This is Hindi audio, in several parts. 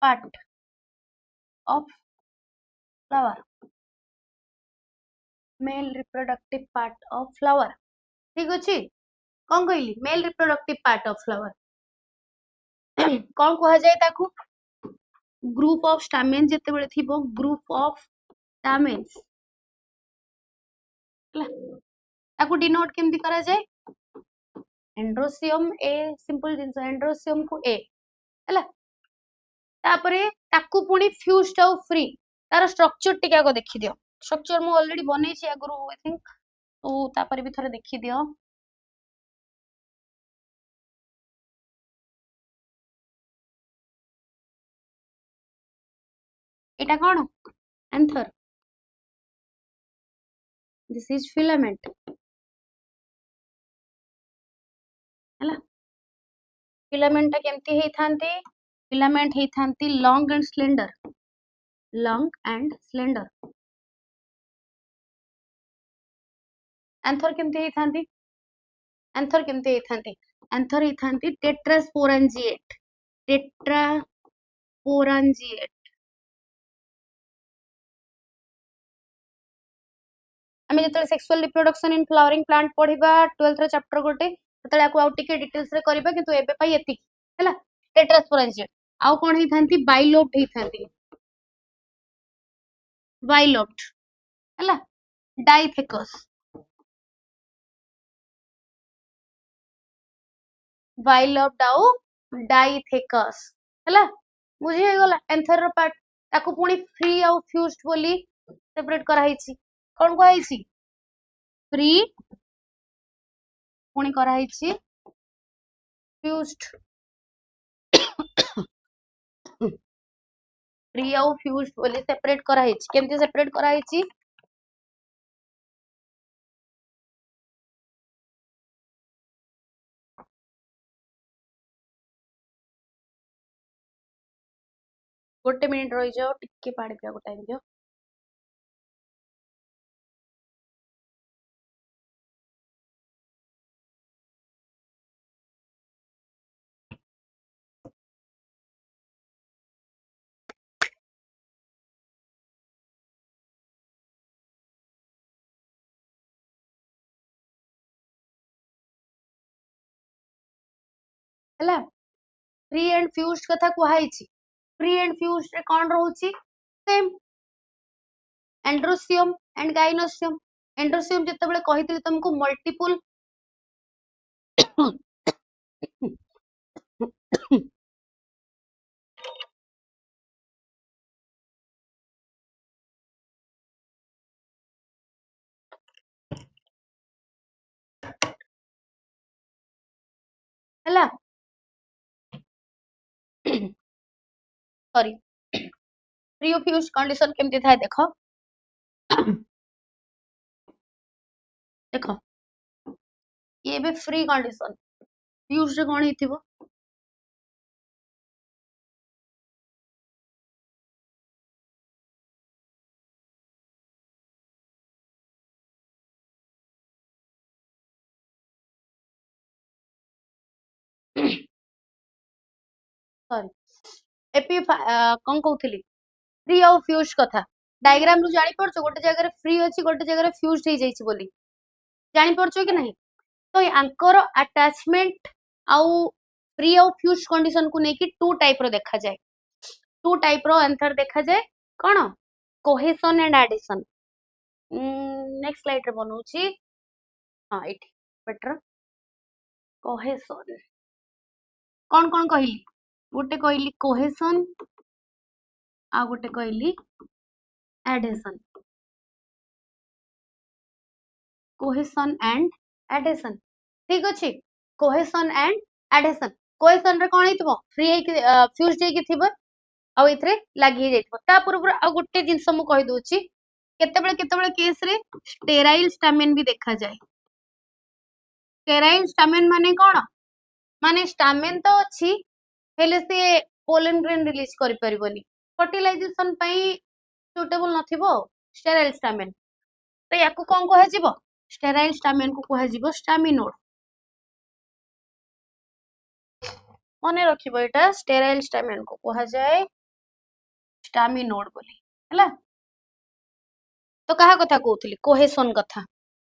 Part of flower, male reproductive part of flower. ठीक अच्छे कौन कहली male reproductive part of flower कौन कह जाए ताकू ग्रुप ऑफ स्टामेन जिते बड़े थी ग्रुप ऑफ स्टामेन्स ताकू डिनोट केमती करा जाए androecium a simple jeans androecium को ए हैला तापरे ताकू पुनी फ्यूज्ड आउ फ्री तार स्ट्रक्चर टिके आगो देखि दियो स्ट्रक्चर मु ऑलरेडी बनै छी आगरो आई थिंक तो तापरे भी थोड़े देखि दियो एटा कोन एंथर दिस इज फिलामेंट हैला फिलामेंट केमती हे थांती फिलामेंट हे थांती लॉन्ग एंड स्लेंडर एंथर केमती हे थांती एंथर केमती हे थांती एंथर हे थांती टेट्रास्पोरांजिएट आमे जतले sexual reproduction in flowering plant पढिबा 12th रे चैप्टर गोटे ततले आको आउ टिके डिटेल्स रे करबा किंतु एबे पई एति हैला टेट्रास्पोरांजिएट आउ कोन हे थांती बाइलोब्ड हे थांती बाइलोब्ड हैला डाइथेकस बाइलोब्ड आउ डाइथेकस हैला बुझी हे गला एंथर रो पार्ट ताको पुनी फ्री आउ फ्यूज्ड बोली सेपरेट करा हिची कोन को हिची फ्री पुनी करा हिची फ्यूज्ड फ्री आउ फ्यूज्ड बोली सेपरेट करा हिची केमती सेपरेट करा हिची गोटे मिनिट रही जाओ टिके पानी पिया को टाइम दियो हैला फ्री एंड फ्यूज्ड कथा कुहा हिची फ्री एंड फ्यूज्ड रे कोन रहउची same androecium and gynoecium androecium जते बेले कहितली तुमको मल्टीपल हैला sorry free of fused condition केमती थाए देखो देखो ये भी फ्री कंडीशन फ्यूज्ड रे कोन हिथिबो सॉरी एपी कोन कहउथली फ्री ऑफ फ्यूज्ड कथा डायग्राम रु जानि परछो गोटे जगह रे फ्री अछि गोटे जगह रे फ्यूज्ड हे जाइछि बोली जानि परछो कि नहीं तो यांकर अटैचमेंट आउ फ्री ऑफ फ्यूज्ड कंडीशन को नेकी टू टाइप रो देखा जाए टू टाइप रो आंसर देखा जाए कोन cohesion and adhesion next slide रे बनउची हां एठी बेटर कोहेशन कोन कोन कहली गोटे कहली कोहेशन आ गोटे कहली एडिशन कोहेशन एंड एडिशन ठीक अछि कोहेशन एंड एडिशन कोहेशन रे कोन हितबो फ्री हे फ्यूज्ड हे कि थिबो आ इथरे लागि जाइतबो ता पूर्व आ गोटे जिंस मु कहि दोची केतेबेले केस रे स्टेराइल स्टामेन भी देखा जाए स्टेराइल स्टामेन माने कोन माने स्टामेन तो अछि हेले से पोलन ग्रेन रिलीज करि परिबोनी फर्टिलाइजेशन पई सुटेबल नथिबो स्टेराइल स्टामेन तो याकू कोन कह जिवो स्टेराइल स्टामेन को कह जिवो स्टामिनोड मने रखिबो एटा स्टेराइल स्टामेन को कह जाए स्टामिनोड बोली हैला। तो कहा कथा कहूली कोहेसन कथा।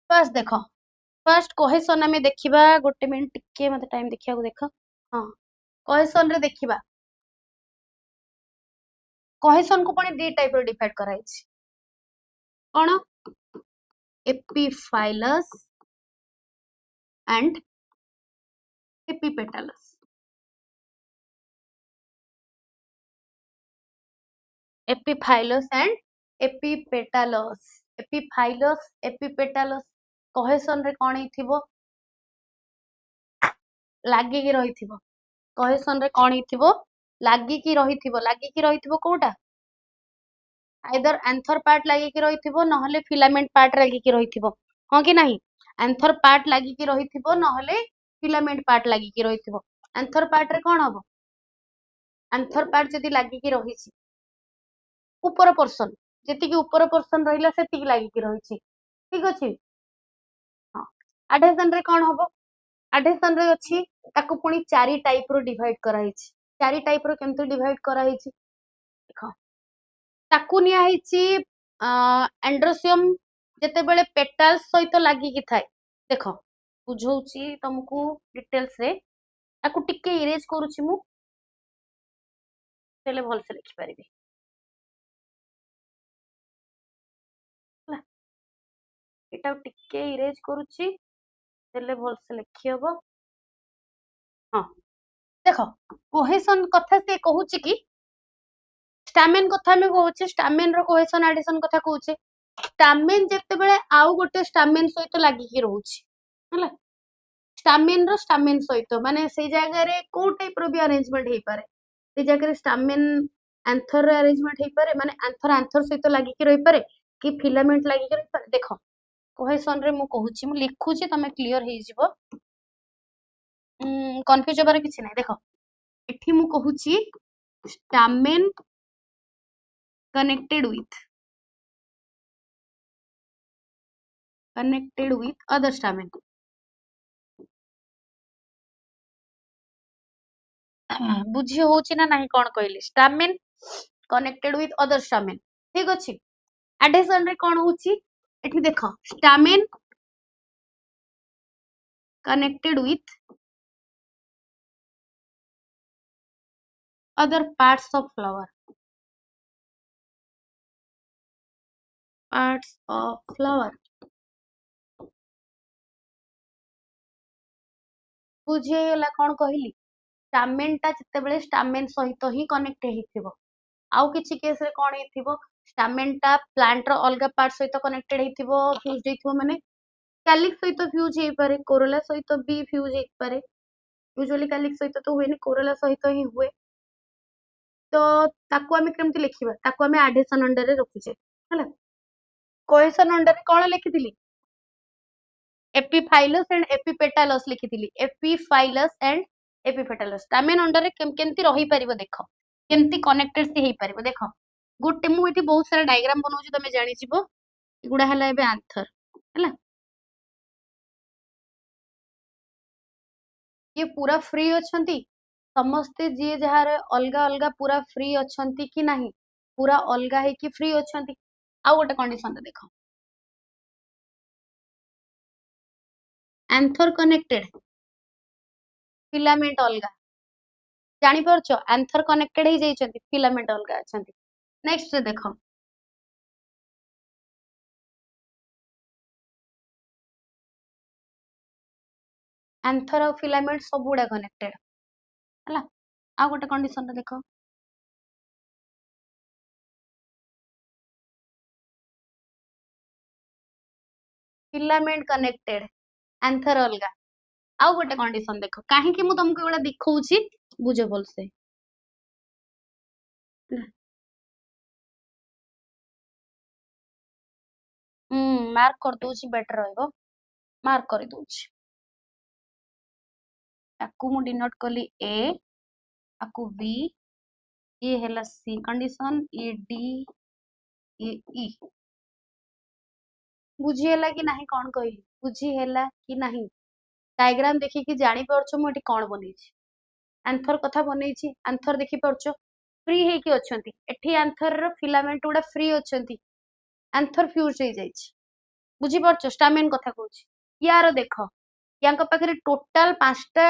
बस देख फर्स्ट कोहेसन आम देखा गोटे मिनट टिके मत टाइम देखा देख। हाँ कोहेसन रे देखा कोहेसन को पुणी दी टाइप डिवाइड कराई कौन epiphyllous and epipetalous. Epiphyllous and epipetalous epiphyllous epipetalous cohesion रे कौन हिथिबो लागिकी रहिथिबो कोहेसन रे कौन हिथिबो लागिकी रहिथिबो कोउटा आइदर एंथर पार्ट लागिकी रहिथिबो नहले फिलामेंट पार्ट लागिकी रहिथिबो हां कि नाही एंथर पार्ट लागिकी रहिथिबो नहले फिलामेंट पार्ट लागिकी रहिथिबो। एंथर पार्ट रे कौन हबो एंथर पार्ट जदी लागिकी रहिछि ऊपर पोर्शन जेतिकी ऊपर पोर्शन रहिला सेतिकी लागिकी रहिछि ठीक अछि। हां एडहेशन रे कौन हबो एडहेशन रे अछि ताको पुणी चारि टाइप रो डिवाइड कराइछि चारि टाइप रो केमते डिवाइड कराइछि देखो ताकू निया हिची एंड्रोसियम जेतेबेले पेटाल्स सहित लागिकी थाए देखो बुझौछि तुमको डिटेल्स रे ताकू टिके इरेज करूछि मु तेले भल से लिखि परिबी एटा टिके इरेज करूछि तेले भल से लिखि हबो। हां देखो कोहेसन कथा से कहूछि कि स्टामेन कथा में कहूछि स्टामेन रो कोहेसन एडिशन कथा कहूछि स्टामेन जेतेबेले आउ गोटे स्टामेन सहित लागिकी रहूछि हला स्टामेन रो स्टामेन सहित माने से जगह रे को टाइप रो भी अरेंजमेंट हे पारे से जगह रे स्टामेन एंथर रे अरेंजमेंट हे पारे माने एंथर सहित लागिकी रहि पारे कि फिलामेंट लागिकी रहि पारे देखो कोहेसन रे मु कहूछि मु लिखुछि तमे क्लियर हे जिवो कंफ्यूज होबार किछि नै देखो एठी मु कहूछि stamen connected with other stamen बुझी होची ना नहीं कौन कहली stamen connected with other stamen ठीक अछि। एडिशन रे कौन होची एठी देखो stamen connected with other parts of flower बुझीगला कौन कहली स्टामेन टा जितेबेले स्टामेन सहित ही कनेक्ट हेथिबो आउ किछि केस रे कौन हेथिबो स्टामेन टा प्लांट रो अलगा पार्ट सहित कनेक्टेड हेथिबो फ्यूज हेथिबो माने कैलिक्स सहित फ्यूज हे पारे कोरोला सहित भी फ्यूज हे पारे यूजुअली कैलिक्स सहित तो हुएनी कोरोला सहित ही हुए तो ताकू आमे केमति लिखिबा ताकू आमे एडिशन अंडर रे रखुचे हला कोहेसन अंडर रे कोन लिखिथिली एपिफाइलस एंड एपिपेटालस लिखिथिली epiphyllous and epipetalous stamen under रे केमति रही परिबो देखो केमति कनेक्टेड से हे परिबो देखो गुटे मु एठी बहुत सारा डायग्राम बनौछि तमे जानि छिबो गुडा हला एबे आंसर हला ये पूरा फ्री अछंती समस्ते जी जहार अलगा अलगा पूरा फ्री अछंती कि नाही पूरा अलगा है कि फ्री अछंती आ गोटे कंडीशन देखो एंथर कनेक्टेड फिलामेंट अलगा जानि परछो एंथर कनेक्टेड हे जाइछंती फिलामेंट अलगा अछंती नेक्स्ट देखो एंथर और फिलामेंट सब गुडा कनेक्टेड हला आ गोटे कंडीशन देखो फिलामेंट कनेक्टेड एंथर अलगा आउ गोटे कंडीशन देखो काहे कि मु तुमको एडा दिखौछि बुझो बोल से मार्क कर दोछि बेटर रहइबो मार्क कर दोछि ताकू मु डिनोट कली ए आकू बी ये हैला सी कंडीशन ये डी ये ई बुझी हैला कि नाही कोन कहली बुझी हैला कि नाही डायग्राम देखि कि जानि परछो मु एठी कोन बनेछि आंसर कथा बनेछि आंसर देखि परछो फ्री ହେଇକି ଅଛନ୍ତି ଏଠି आंथर ର फिलामेंट गुडा फ्री ଅଛନ୍ତି आंथर फ्यूज ହେଇ ଯାଇଛି बुझी पारछ स्टामेन कथा कहूची यार देख यांक पाखरे टोटल 5टा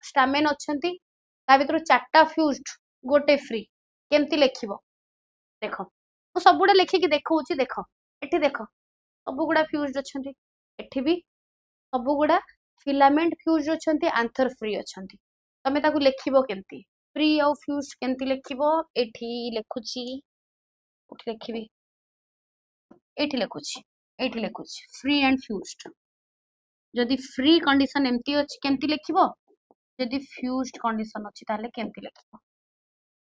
स्टामेन अछंती ता भितर 4टा फ्यूज्ड गोटे फ्री केमती लेखिबो देख मु सबुडा लेखिकी देखौची देख एठी देख सबुगुडा फ्यूज्ड अछंती एठी भी सबुगुडा फिलामेंट फ्यूज अछंती आंथर फ्री अछंती तमे ताकू लेखिबो केमती फ्री और फ्यूज केमती लेखिबो एठी लेखुची उठी लेखिबी एठी लेखुची फ्री एंड फ्यूज्ड जदि फ्री कंडीशन एमती अछि केमती लेखिबो जदि फ्यूज्ड कंडीशन अछि ताले केमती लेखिबो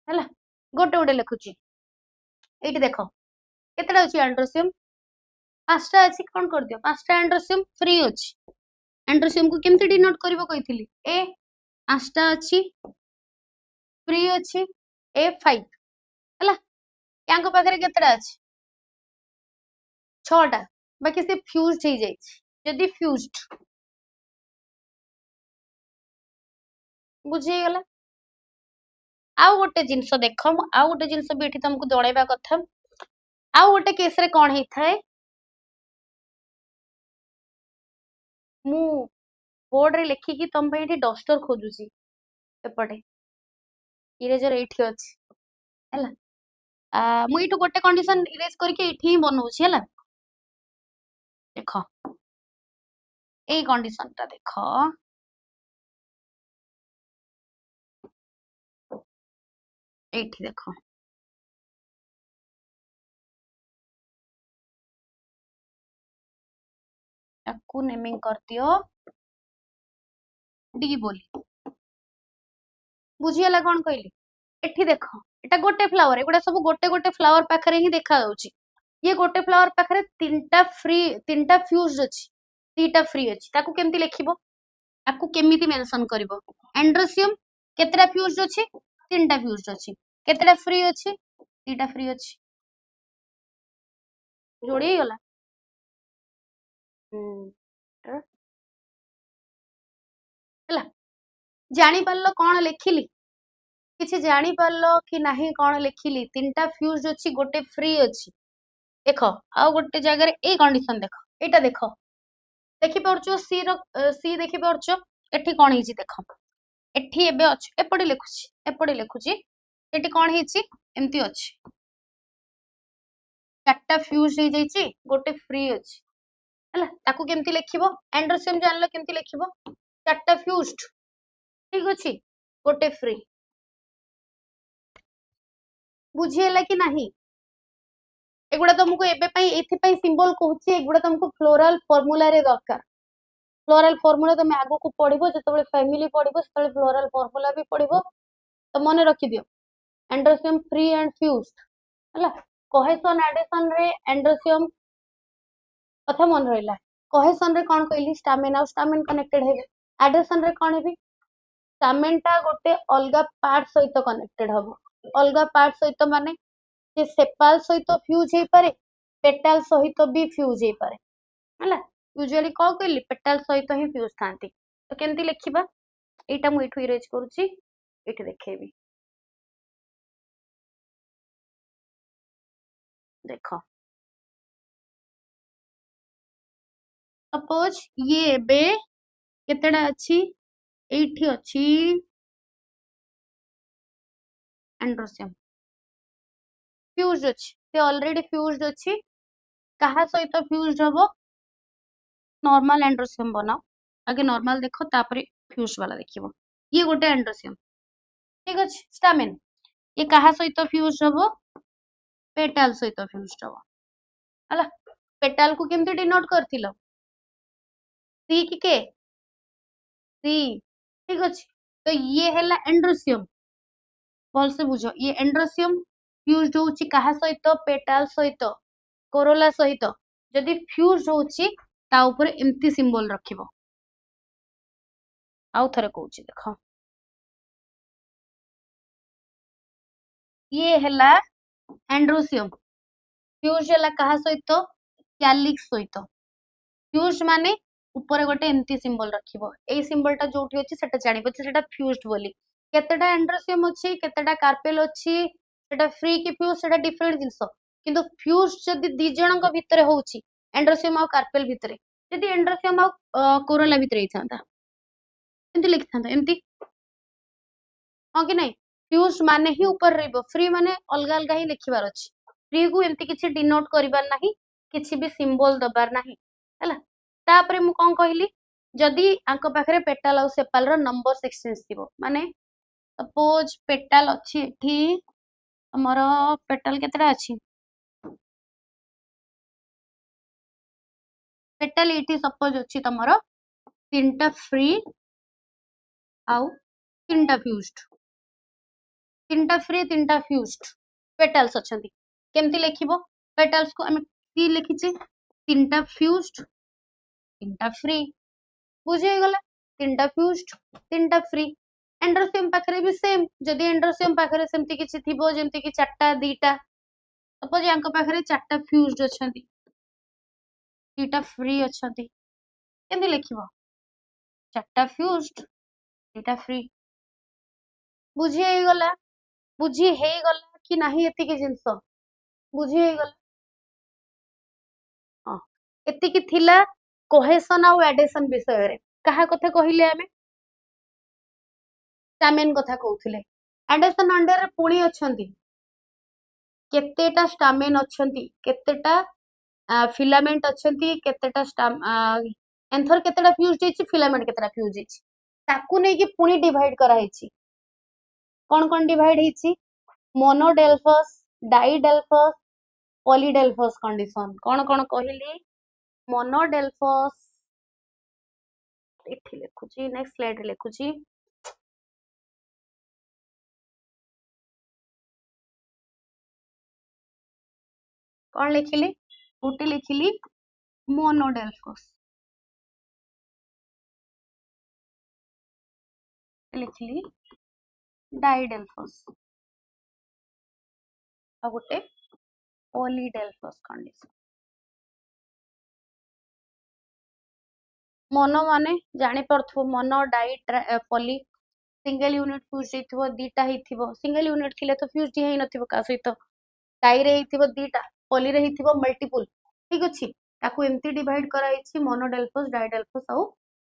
हला गोटे गोटे लेखुची एठी देखो केतेटा अछि एंड्रोसियम 5टा अछि कोन कर दियो 5टा एंड्रोसियम फ्री अछि एंड्रोसियम को केमती डिनोट करबो कहिथिली ए 5टा अछि फ्री अछि A5 हला यांको पाखरे केतेटा अछि 6टा बाकी से फ्यूज्ड हे जाई जदि फ्यूज्ड बुझी गला आउ गोटे जिंस देख आउ गोटे जिंस भी एठी तुमको जणैबा कथा आउ गोटे केस रे कोन हेथाय मु बोर्ड रे लेखिकी तुम पे एठी डस्टर खोजुची एपटे इरेजर एठी अछि हला मु इटु गोटे कंडीशन इरेज करके एठी ही बनौची हला देखो ए कंडीशन ता देखो एठी देखो याकू नेमिंग कर दियो डी बोली बुझियला कोन कहली एठी देखो एटा गोटे फ्लावर एगुडा सब गोटे गोटे फ्लावर पाखरे ही देखा जाउची ये गोटे फ्लावर पाखरे तीनटा फ्यूज अछि तीटा फ्री अछि ताकू केमती लेखिबो ताकू केमिति मेंशन करिवो एंड्रोसियम केतेटा फ्यूज अछि तीनटा फ्यूज अछि केतेटा फ्री अछि तीटा फ्री अछि जोड़ी गला हला जानी पारलो कोन लेखिली किछि जानी पारलो कि नाही कोन लेखिली तीनटा फ्यूज अछि गोटे फ्री अछि देखो आउ गोटे जगह ए कंडीशन देखो एटा देखो देखि परचो सी देखि परचो एठी कोन हिची देखो एठी एबे अछि एपटे लेखुची एठी कोन हिची एमती अछि चारटा फ्यूज हे जाईची गोटे फ्री अछि हला ताकू केमती लेखिबो एंड्रोसियम जानलो केमती लेखिबो चारटा फ्यूज्ड ठीक अछि गोटे फ्री बुझियला कि नाही एगुडा तुमको एबे पई एथि पई सिंबल कहूची एगुडा तुमको फ्लोरल फार्मूला रे दरकार फ्लोरल फार्मूला तुम आगो को पढ़िबो जतबे फैमिली पढ़िबो तबे फ्लोरल फार्मूला भी पढ़िबो तो मन रखि दियो एंड्रोसियम फ्री एंड फ्यूज्ड हला कोहेशन एडिशन रे एंड्रोसियम कथा मन रहिला कोहेशन रे कोन कहली स्टामिन और स्टामिन कनेक्टेड हेबे एडिशन रे कोन हेबी स्टामिन ता गोटे अलगा पार्ट सहित कनेक्टेड हबो अलगा पार्ट सहित माने जे सेपाल सहित फ्यूज हे पारे पेटाल सहित भी फ्यूज हे पारे हला यूजुअली को कहली पेटाल सहित ही फ्यूज थांती तो केमती लेखिबा एटा मु इठु इरेज करूची एठी देखेबी देखो सपोज ये बे केतेडा अछि एठी अछि एंड्रोसियम फ्यूज अछि ते ऑलरेडी फ्यूज्ड अछि कहा सहित फ्यूज्ड हबो नॉर्मल एंड्रोसियम बनाओ आगे नॉर्मल देखो तापरे फ्यूज वाला देखिबो ये गोटे एंड्रोसियम ठीक अछि स्टामिन ये कहा सहित फ्यूज्ड हबो पेटाल सहित फ्यूज्ड हबो हला पेटाल को केमती डिनोट करथिलो सी की के सी ठीक अछि तो ये हैला एंड्रोसियम बोल से बुझो ये एंड्रोसियम फ्यूज्ड होउची कहा सहित पेटाल सहित कोरोला सहित जदि फ्यूज्ड होउची ता ऊपर एमती सिंबल रखिबो आउ थरे कहूची देखो ये हैला एंड्रोसियम फ्यूज हैला कहा सहित कैलिक्स सहित फ्यूज माने ऊपर गोटे एमती सिंबल रखिबो एई सिंबलटा जोठी अछि सेटा जानिबो सेटा फ्यूज्ड बोली केतेटा एंड्रोसियम अछि केतेटा कार्पेल अछि सेटा फ्री कि फ्यूज सेटा डिफरेंट जिंस किंतु फ्यूज जदी दी जनक भितरे होउची एंड्रोसियम और कार्पेल भितरे जदी एंड्रोसियम और कोरोला भितरे हिथांता एंती लिखिथांता एंती हां कि नहीं फ्यूज माने ही ऊपर रहबो फ्री माने अलग अलग ही लिखिबार अछि फ्री को एंती किछि डिनोट करिबार नाही किछि भी सिंबल दबार नाही हैला तापरे मु कोन कहली जदी आंको पाखरे पेटाल और सेपाल रो नंबर एक्सचेंज थिबो माने सपोज पेटाल अछि एठी हमर पेटाल केतरा अछि पेटाल एठी सपोज अछि तमरो तीनटा फ्री आउ तीनटा फ्यूज्ड तीनटा फ्री तीनटा फ्यूज्ड पेटल्स अछंती केमती लेखिबो पेटल्स को हम की लिखिचे तीनटा फ्यूज्ड तीनटा फ्री बुझे गला तीनटा फ्यूज्ड तीनटा फ्री एंड्रोसियम पाखरे भी सेम जदी एंड्रोसियम पाखरे सेमती किछि थिबो जेमती कि चारटा दीटा सपोज यांको पाखरे चारटा फ्यूज्ड अछंती दीटा फ्री अछंती केमती लेखिबो चारटा फ्यूज्ड दीटा फ्री बुझी हे गला कि नाही एति के जिंस बुझी हे गला हां एति कि थिला कोहेशन और एडिशन विषय रे कहा कथा कहिले आमे स्टामेन कथा कहउथिले एडिशन अंडर पुणी अछंती केतेटा स्टामेन अछंती केतेटा फिलामेंट अछंती केतेटा स्टाम एंथर केतेटा फ्यूज हेछि फिलामेंट केतेटा फ्यूज हेछि ताकू नै कि पुणी डिवाइड करा हेछि कोन डिवाइड हेछि मोनोडेल्फस डाइडेल्फस पॉलीडेल्फस कंडीशन कोन कहिली मोनोडेल्फस एठी लिखुची नेक्स्ट स्लाइड रे लिखुची कौन लिखिली गोटे लिखिली मोनोडेल्फस लिखिली डाइडेल्फस आ गोटे पॉलीडेल्फस कंडीशन मोनो माने जानि परथु mono di poly single unit fuse हेथिबो दीटा हेथिबो सिंगल यूनिट थिले तो फ्यूज हि नथिबो का सहित डाइ रे हेथिबो दीटा पॉली रे हेथिबो मल्टीपल ठीक अछि ताकू एम्ति डिवाइड करा हेछि मोनोडेल्फस डाइडेल्फस और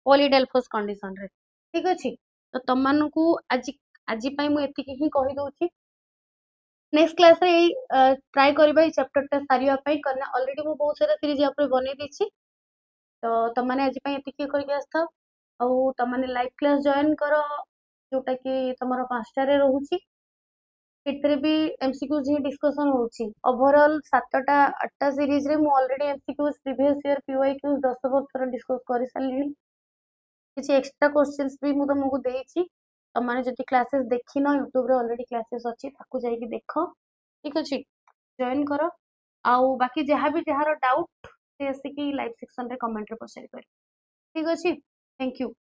पॉलीडेल्फस कंडीशन रे ठीक अछि तो तमन को आज पई मु एति ही कहि दोछि नेक्स्ट क्लास रे ट्राई करबा ई चैप्टर टा सारिया पई करना ऑलरेडी मु बहुत सारा सीरीज या पर बनै दिछि तो तमने आज पई एति ही करके आस्था और तमने लाइव क्लास जॉइन करो जोटा कि तमरो 5टा रे रहूची एतरे भी एमसीक्यूज ही डिस्कशन होची ओवरऑल 7टा 8टा सीरीज रे मु already MCQs previous year PYQs 10 वर्ष थोड़ा डिस्कस करि सालिनी किछि एक्स्ट्रा क्वेश्चंस भी मु तुमको देछि तमने जति क्लासेस देखिनो YouTube रे ऑलरेडी क्लासेस अछि ताकू जाई कि देखो ठीक अछि जॉइन करो आउ बाकी जहाँ भी जहार डाउट से आसिकी लाइव सेक्शन रे कमेंट रे पचारि पर ठीक अछि थैंक यू।